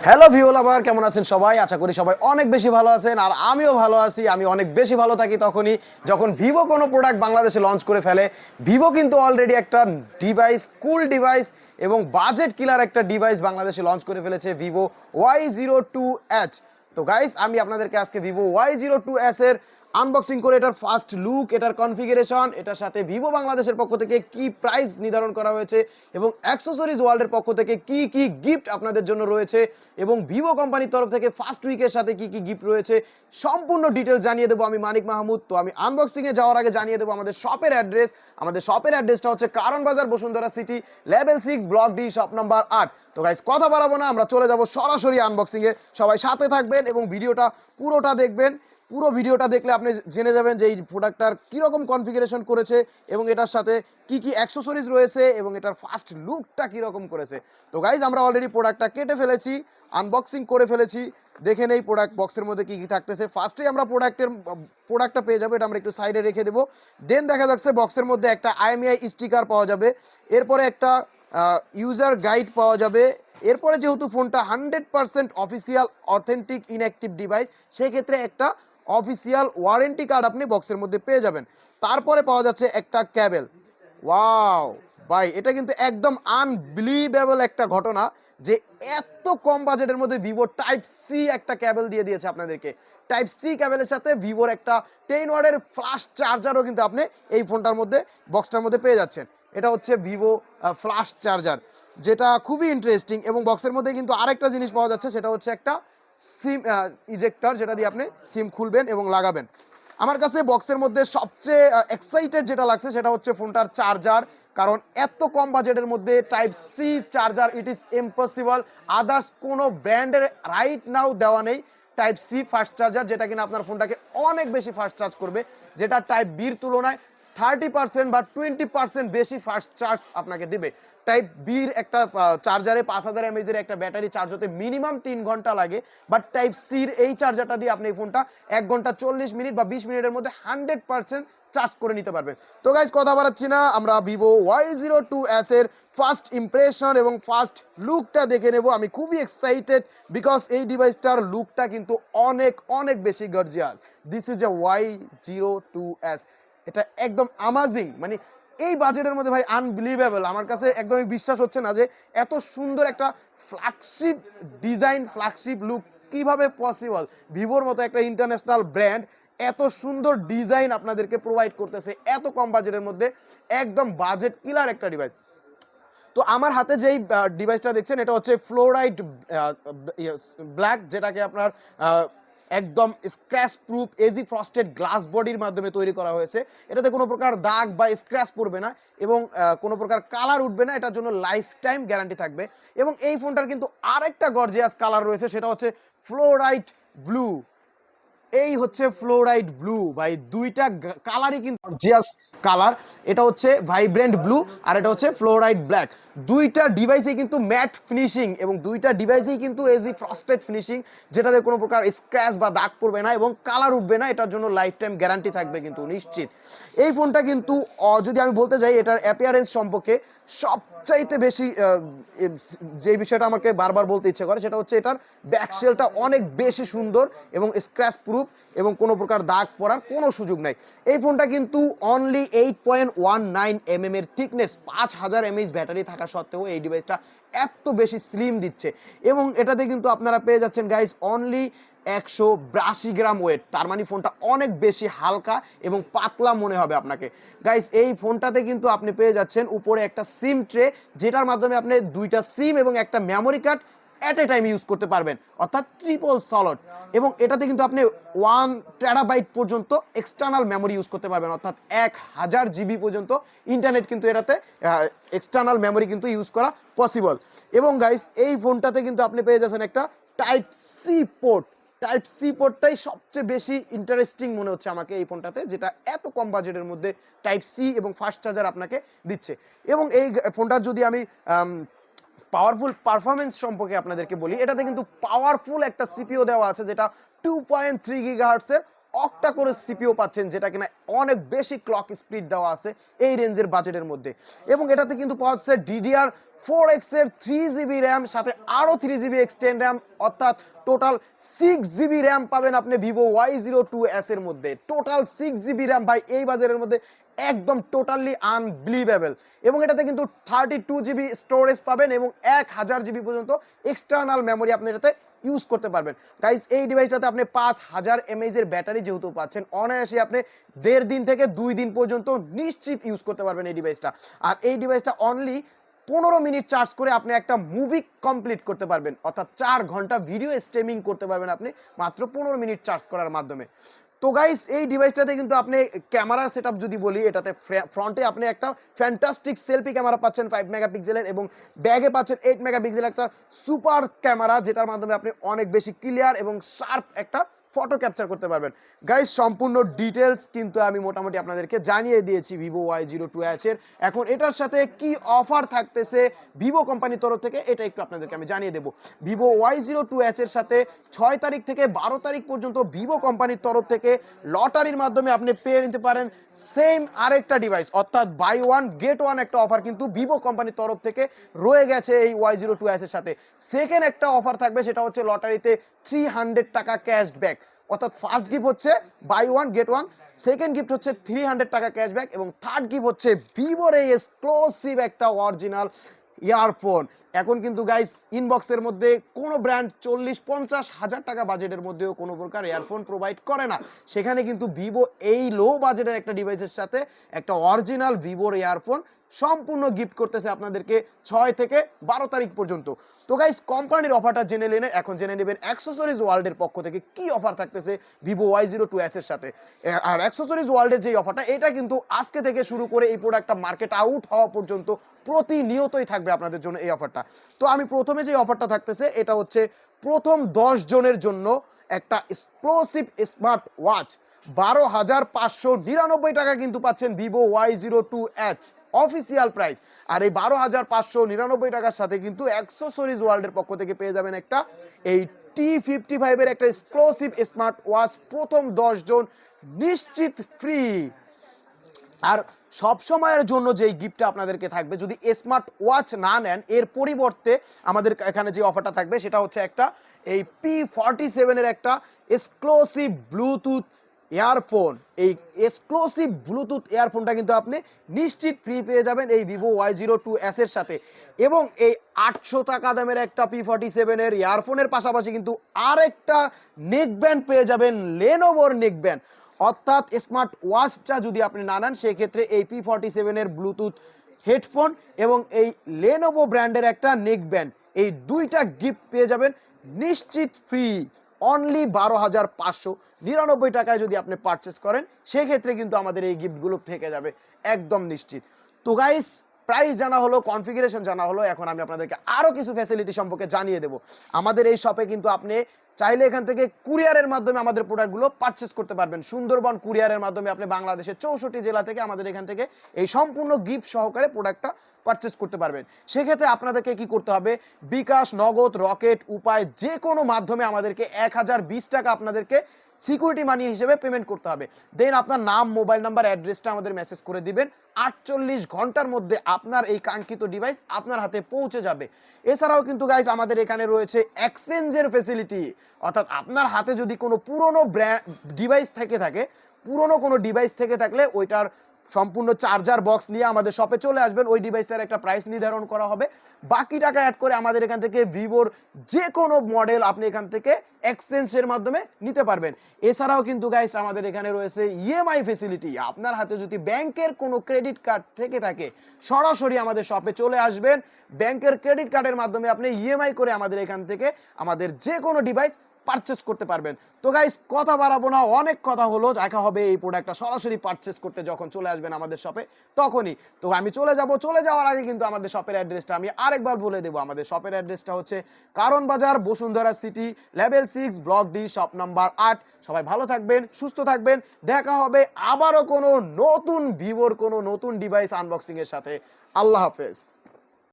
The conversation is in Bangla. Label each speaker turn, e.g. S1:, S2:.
S1: হ্যালো ভিউ লাভার, কেমন আছেন সবাই? আশা করি সবাই অনেক বেশি ভালো আছেন। আর আমিও ভালো আছি। আমি অনেক বেশি ভালো থাকি তখনই যখন ভিভো কোনো প্রোডাক্ট বাংলাদেশে লঞ্চ করে ফেলে। ভিভো কিন্তু অলরেডি একটা ডিভাইস, কুল ডিভাইস এবং বাজেট কিলার একটা ডিভাইস বাংলাদেশে লঞ্চ করে ফেলেছে, ভিভো Y02s। তো গাইস, আমি আপনাদেরকে আজকে ভিভো Y02s এর আনবক্সিং করে এটার ফার্স্ট লুক, এটার কনফিগারেশন, এটার সাথে ভিভো বাংলাদেশের পক্ষ থেকে কি প্রাইস নির্ধারণ করা হয়েছে এবং অ্যাক্সেসরিজ ওয়ার্ল্ডের পক্ষ থেকে কি কি গিফট আপনাদের জন্য রয়েছে এবং ভিভো কোম্পানির তরফ থেকে ফার্স্ট উইকের সাথে কি কি গিফট রয়েছে সম্পূর্ণ ডিটেলস জানিয়ে দেবো আমি মানিক মাহমুদ। তো আমি আনবক্সিং এ যাওয়ার আগে জানিয়ে দেবো আমাদের শপের অ্যাড্রেস। আমাদের শপের অ্যাড্রেসটা হচ্ছে কারণ বাজার, Bashundhara city, level 6, block D, shop number 8। তো গাইস, কথা বাড়াবো না, আমরা চলে যাব সরাসরি আনবক্সিং এ। সবাই সাথে থাকবেন এবং ভিডিওটা পুরোটা দেখবেন। পুরো ভিডিওটা দেখলে আপনি জেনে যাবেন যে এই প্রোডাক্টটার কীরকম কনফিগারেশন করেছে এবং এটার সাথে কি কি অ্যাক্সেসরিজ রয়েছে এবং এটার ফার্স্ট লুকটা কীরকম করেছে। তো গাইজ, আমরা অলরেডি প্রোডাক্টটা কেটে ফেলেছি, আনবক্সিং করে ফেলেছি। দেখে নেই প্রোডাক্ট বক্সের মধ্যে কি কি থাকতেছে। ফার্স্টেই আমরা প্রোডাক্টটা পেয়ে যাবো, এটা আমরা একটু সাইডে রেখে দেবো। দেন দেখা যাচ্ছে বক্সের মধ্যে একটা IMEI স্টিকার পাওয়া যাবে, এরপরে একটা ইউজার গাইড পাওয়া যাবে। এরপরে যেহেতু ফোনটা 100% অফিসিয়াল অথেন্টিক ইনঅ্যাক্টিভ ডিভাইস, সেক্ষেত্রে একটা অফিসিয়াল ওয়ারেন্টি কার্ড আপনি বক্সের মধ্যে পেয়ে যাবেন। তারপরে পাওয়া যাচ্ছে একটা ক্যাবেল। ওয়াও ভাই, এটা কিন্তু একদম আনবিলিভেবল একটা ঘটনা যে এত কম বাজেটের মধ্যে ভিভো টাইপ সি একটা ক্যাবেল দিয়ে দিয়েছে আপনাদেরকে। টাইপ সি ক্যাবেলের সাথে ভিভোর একটা 10 ওয়াটের ফ্ল্যাশ চার্জারও কিন্তু আপনি এই ফোনটার মধ্যে, বক্সটার মধ্যে পেয়ে যাচ্ছেন। এটা হচ্ছে ভিভো ফ্ল্যাশ চার্জার, যেটা খুবই ইন্টারেস্টিং। এবং বক্সের মধ্যে কিন্তু আরেকটা জিনিস পাওয়া যাচ্ছে, সেটা হচ্ছে একটা সিম ইজেক্টর, যেটা দিয়ে আপনি সিম খুলবেন এবং লাগাবেন। আমার কাছে বক্সের মধ্যে সবচেয়ে এক্সাইটেড যেটা লাগছে সেটা হচ্ছে ফোনটার চার্জার, কারণ এত কম বাজেটের মধ্যে type C charger it is impossible. Others কোনো ব্র্যান্ডের রাইট নাও দেওয়া নেই টাইপ সি ফাস্ট চার্জার, যেটা কিনা আপনার ফোনটাকে অনেক বেশি ফাস্ট চার্জ করবে, যেটা টাইপ বির তুলনায় 30% বা 20% বেশি ফাস্ট চার্জ আপনাকে দিবে। টাইপ বির একটা চার্জারে 5000 mAh এর একটা ব্যাটারি চার্জ হতে মিনিমাম 3 ঘন্টা লাগে, বাট টাইপ সির এই চার্জারটা দিয়ে আপনি এই ফোনটা 1 ঘন্টা 40 মিনিট বা 20 মিনিটের মধ্যে 100% চার্জ করে নিতে পারবেন। তো গাইজ, কথা বাড়াচ্ছি না, আমরা ভিভো Y02s এর ফার্স্ট ইমপ্রেশন এবং ফার্স্ট লুকটা দেখে নেব। আমি খুবই এক্সাইটেড বিকজ এই ডিভাইসটার লুকটা কিন্তু অনেক অনেক বেশি gorgeous. This is a Y02s, এটা একদম অ্যামাজিং। মানে এই বাজেটের মধ্যে ভাই আনবিলিভেবল, আমার কাছে একদমই বিশ্বাস হচ্ছে না যে এত সুন্দর একটা ফ্ল্যাগশিপ ডিজাইন, ফ্ল্যাগশিপ লুক কিভাবে পসিবল। ভিভোর মতো একটা ইন্টারন্যাশনাল ব্র্যান্ড এত সুন্দর ডিজাইন আপনাদেরকে প্রোভাইড করতেছে এত কম বাজেটের মধ্যে, একদম বাজেট কিলার একটা ডিভাইস। তো আমার হাতে যেই ডিভাইসটা দেখছেন, এটা হচ্ছে ফ্লোরাইড ব্ল্যাক, যেটাকে আপনার একদম scratch proof AG frosted glass বডির মাধ্যমে তৈরি করা হয়েছে। এটাতে কোনো প্রকার দাগ বা স্ক্র্যাচ পড়বে না এবং কোনো প্রকার কালার উঠবে না, এটার জন্য লাইফ টাইম গ্যারান্টি থাকবে। এবং এই ফোনটার কিন্তু আরেকটা গর্জিয়াস কালার রয়েছে, সেটা হচ্ছে ফ্লোরাইড ব্লু। এই হচ্ছে ফ্লোরাইড ব্লু ভাই, দুইটা কালারই কিন্তু গর্জিয়াস কালার। এটা হচ্ছে ভাইব্রেন্ট ব্লু আর এটা হচ্ছে ফ্লোরাইড ব্ল্যাক। দুইটা ডিভাইসেই কিন্তু ম্যাট ফিনিশিং এবং দুইটা ডিভাইসেই কিন্তু এজি ফ্রস্টেড ফিনিশিং, যেটাতে কোনো প্রকার স্ক্র্যাচ বা দাগ পড়বে না এবং কালার উঠবে না, এটার জন্য লাইফ টাইম গ্যারান্টি থাকবে কিন্তু নিশ্চিত। এই ফোনটা কিন্তু যদি আমি বলতে যাই এটার অ্যাপিয়ারেন্স সম্পর্কে, সবচাইতে বেশি যে বিষয়টা আমাকে বারবার বলতে ইচ্ছে করে সেটা হচ্ছে এটার ব্যাকশেলটা অনেক বেশি সুন্দর এবং স্ক্র্যাচ প্রুফ এবং কোনো প্রকার দাগ পড়ার কোনো সুযোগ নাই। এই ফোনটা কিন্তু অনলি 8.19 এর থিকনেস, 5000 mAh ব্যাটারি থাকা সত্ত্বেও এই ডিভাইসটা এত বেশি স্লিম দিচ্ছে। এবং এটাতে কিন্তু আপনারা পেয়ে যাচ্ছেন গাইস অনলি 182 গ্রাম ওয়েট, তার মানে ফোনটা অনেক বেশি হালকা এবং পাতলা মনে হবে আপনাকে। গাইস, এই ফোনটাতে কিন্তু আপনি পেয়ে যাচ্ছেন উপরে একটা সিম ট্রে, যেটার মাধ্যমে আপনি দুইটা সিম এবং একটা মেমোরি কার্ড এট এ টাইম ইউজ করতে পারবেন, অর্থাৎ ট্রিপল সলট। এবং এটাতে কিন্তু আপনি 1 টেরাবাইট পর্যন্ত এক্সটার্নাল মেমোরি ইউজ করতে পারবেন, অর্থাৎ 1000 জিবি পর্যন্ত ইন্টারনেট কিন্তু এটাতে এক্সটার্নাল মেমোরি কিন্তু ইউজ করা পসিবল। এবং গাইস, এই ফোনটাতে কিন্তু আপনি পেয়ে যাচ্ছেন একটা type C port. Type C পোর্টটাই সবচেয়ে বেশি ইন্টারেস্টিং মনে হচ্ছে আমাকে এই ফোনটাতে, যেটা এত কম বাজেটের মধ্যে টাইপ সি এবং ফাস্ট চার্জার আপনাকে দিচ্ছে। এবং এই ফোনটার যদি আমি পাওয়ারফুল পারফরমেন্স সম্পর্কে আপনাদেরকে বলি, এটাতে কিন্তু পাওয়ারফুল একটা সিপিইউ দেওয়া আছে, যেটা 2.3 গিগাহার্টস এর অক্টা করে সিপিইউ পাচ্ছেন, যেটা কিনা অনেক বেশি ক্লক স্পিড দেওয়া আছে এই রেঞ্জের বাজেটের মধ্যে। এবং এটাতে কিন্তু পাওয়া যাচ্ছে DDR4X এর 3GB র্যাম, সাথে আরো 3GB এক্সটেন্ড র্যাম, অর্থাৎ টোটাল 6GB র্যাম পাবেন আপনি Vivo Y02s এর মধ্যে। টোটাল 6GB র্যাম ভাই এই বাজারের মধ্যে একদম টোটালি আনবিলিভেবল। এবং এটাতে কিন্তু 32GB স্টোরেজ পাবেন এবং 1000GB পর্যন্ত এক্সটার্নাল মেমোরি আপনি এটাতে ইউজ করতে পারবেন। গাইস এই ডিভাইসটাতে আপনি 5000 mAh এর ব্যাটারি যেহেতু পাচ্ছেন, অনায়াসে আপনি 1.5 দিন থেকে 2 দিন পর্যন্ত নিশ্চিত ইউজ করতে পারবেন এই ডিভাইসটা। আর এই ডিভাইসটা অনলি 15 মিনিট চার্জ করে আপনি একটা মুভি কমপ্লিট করতে পারবেন, অর্থাৎ 4 ঘন্টা ভিডিও স্ট্রিমিং করতে পারবেন আপনি মাত্র 15 মিনিট চার্জ করার মাধ্যমে। তো গাইস এই ডিভাইসটাতে কিন্তু আপনি ক্যামেরার সেটআপ যদি বলি, এটাতে ফ্রন্টে আপনি একটা ফ্যান্টাস্টিক সেলফি ক্যামেরা পাচ্ছেন 5 মেগাপিক্সেলের, এবং ব্যাগে পাচ্ছেন 8 মেগাপিক্সেলের একটা সুপার ক্যামেরা, যেটার মাধ্যমে আপনি অনেক বেশি ক্লিয়ার এবং শার্প একটা ফটো ক্যাপচার করতে পারবেন। গাইস সম্পূর্ণ ডিটেলস কিন্তু আমি মোটামুটি আপনাদেরকে জানিয়ে দিয়েছি Vivo Y02s এর। এখন এটার সাথে কি অফার থাকতেছে ভিভো কোম্পানির তরফ থেকে, এটা একটু আপনাদেরকে আমি জানিয়ে দেব। Vivo Y02s এর সাথে 6 তারিখ থেকে 12 তারিখ পর্যন্ত ভিভো কোম্পানির তরফ থেকে লটারির মাধ্যমে আপনি পেয়ে নিতে পারেন সেম আরেকটা ডিভাইস, অর্থাৎ বাই ওয়ান গেট ওয়ান একটা অফার কিন্তু ভিভো কোম্পানির তরফ থেকে রয়ে গেছে এই Y02s এর সাথে। সেকেন্ড একটা অফার থাকবে, সেটা হচ্ছে লটারিতে 300 টাকা ক্যাশব্যাক, অর্থাৎ ফার্স্ট গিফট হচ্ছে buy one get one, second gift হচ্ছে 300 টাকা ক্যাশব্যাক, এবং থার্ড গিফট হচ্ছে ভিভোর এই এক্সক্লুসিভ একটা অরিজিনাল ইয়ারফোন। এখন কিন্তু গাইস ইনবক্সের মধ্যে কোনো ব্র্যান্ড 40-50 হাজার টাকা বাজেটের মধ্যেও কোনো প্রকার ইয়ারফোন প্রোভাইড করে না, সেখানে কিন্তু ভিভো এই লো বাজেটের একটা ডিভাইসের সাথে একটা অরিজিনাল ভিভোর ইয়ারফোন সম্পূর্ণ গিফট করতেছে আপনাদেরকে 6 থেকে 12 তারিখ পর্যন্ত। তো গাইস কোম্পানির অফারটা জেনে নেন, এখন জেনে নেবেন অ্যাক্সেসরিজ ওয়ার্ল্ডের পক্ষ থেকে কি অফার থাকতেছে Vivo Y02s এর সাথে। আর অ্যাক্সেসরিজ ওয়ার্ল্ডের যে অফারটা, এটা কিন্তু আজকে থেকে শুরু করে এই প্রোডাক্টটা মার্কেট আউট হওয়া পর্যন্ত প্রতিনিয়তই থাকবে আপনাদের জন্য এই অফারটা। তো আমি প্রথমে যে অফারটা থাকতেছে, এটা হচ্ছে প্রথম 10 জনের জন্য একটা এক্সক্লুসিভ স্মার্ট ওয়াচ 12,599 টাকা কিন্তু পাচ্ছেন Vivo Y02s অফিসিয়াল প্রাইস। আর এই 12,599 টাকার সাথে কিন্তু অ্যাক্সেসরিজ ওয়ার্ল্ডের পক্ষ থেকে পেয়ে যাবেন একটা এই T55 এর একটা এক্সক্লুসিভ স্মার্ট ওয়াচ, প্রথম 10 জন নিশ্চিত ফ্রি। আর সব সময়ের জন্য যেই গিফটটা আপনাদেরকে থাকবে, যদি স্মার্ট ওয়াচ না নেন, এর পরিবর্তে আমাদের এখানে যে অফারটা থাকবে সেটা হচ্ছে একটা এই P47 এর একটা এক্সক্লুসিভ ব্লুটুথ ইয়ারফোন। এই এক্সক্লুসিভ ব্লুটুথ ইয়ারফোনটা কিন্তু আপনি নিশ্চিত ফ্রি পেয়ে যাবেন এই Vivo Y02s এর সাথে। এবং এই 800 টাকা দামের একটা P47 এর ইয়ারফোনের পাশাপাশি কিন্তু আরেকটা নেক ব্যান্ড পেয়ে যাবেন, লেনোভোর নেক ব্যান্ড। অর্থাৎ স্মার্ট ওয়াচটা যদি আপনি না নেন, সেক্ষেত্রে এই P47 এর ব্লুটুথ হেডফোন এবং এই লেনোভো ব্র্যান্ডের একটা নেক ব্যান্ড, এই দুইটা গিফট পেয়ে যাবেন নিশ্চিত ফ্রি অনলি 12,599 টাকায় যদি আপনি পারচেস করেন, সেক্ষেত্রে কিন্তু আমাদের এই গিফটগুলো থেকে যাবে একদম নিশ্চিত। তো গাইস প্রাইস জানা হলো, কনফিগারেশন জানা হলো, এখন আমি আপনাদেরকে আরো কিছু ফ্যাসিলিটি সম্পর্কে জানিয়ে দেব। আমাদের এই শপে কিন্তু আপনি চাইলে এখান থেকে কুরিয়ারের মাধ্যমে আমাদের প্রোডাক্টগুলো পারচেস করতে পারবেন। সুন্দরবন কুরিয়ারের মাধ্যমে আপনি বাংলাদেশের 64 জেলা থেকে আমাদের এখান থেকে এই সম্পূর্ণ গিফট সহকারে প্রোডাক্টটা পারচেস করতে পারবেন। সেক্ষেত্রে আপনাদেরকে কি করতে হবে, বিকাশ, নগদ, রকেট, উপায় যে কোনো মাধ্যমে আমাদেরকে 1020 টাকা আপনাদেরকে সিকিউরিটি মানি হিসেবে পেমেন্ট করতে হবে। দেন আপনার নাম, মোবাইল নাম্বার, অ্যাড্রেসটা আমাদের মেসেজ করে দিবেন। 48 ঘন্টার মধ্যে আপনার এই কাঙ্ক্ষিত ডিভাইস আপনার হাতে পৌঁছে যাবে। এছাড়াও কিন্তু গাইস আমাদের এখানে রয়েছে এক্সচেঞ্জের ফ্যাসিলিটি, অর্থাৎ আপনার হাতে যদি কোনো পুরনো ডিভাইস থেকে থাকে, পুরনো কোনো ডিভাইস থেকে থাকলে ওইটার সম্পূর্ণ চার্জার বক্স নিয়ে আমাদের শপে চলে আসবেন, ওই ডিভাইসটার একটা প্রাইস নির্ধারণ করা হবে, বাকি টাকা অ্যাড করে আমাদের এখান থেকে ভিভোর যে কোনো মডেল আপনি এখান থেকে এক্সচেঞ্জের মাধ্যমে নিতে পারবেন। এছাড়াও কিন্তু গাইস আমাদের এখানে রয়েছে ইএমআই ফ্যাসিলিটি। আপনার হাতে যদি ব্যাংকের কোনো ক্রেডিট কার্ড থেকে থাকে, সরাসরি আমাদের শপে চলে আসবেন, ব্যাংকের ক্রেডিট কার্ডের মাধ্যমে আপনি ইএমআই করে আমাদের এখান থেকে আমাদের যে কোনো ডিভাইস পারচেস করতে পারবেন। তো গাইস কথা বাড়াবো না, অনেক কথা হলো, দেখা হবে এই প্রোডাক্টটা সরাসরি পারচেস করতে যখন চলে আসবেন আমাদের শপে তখনই। তো আমি চলে যাওয়ার আগে কিন্তু আমাদের শপের অ্যাড্রেসটা আমি আরেকবার বলে দেবো। আমাদের শপের অ্যাড্রেসটা হচ্ছে কারণ বাজার, Bashundhara city, level 6, block D, shop number 8। সবাই ভালো থাকবেন, সুস্থ থাকবেন, দেখা হবে আবারও কোনো নতুন ভিভোর কোনো নতুন ডিভাইস আনবক্সিং এর সাথে। আল্লাহ হাফেজ।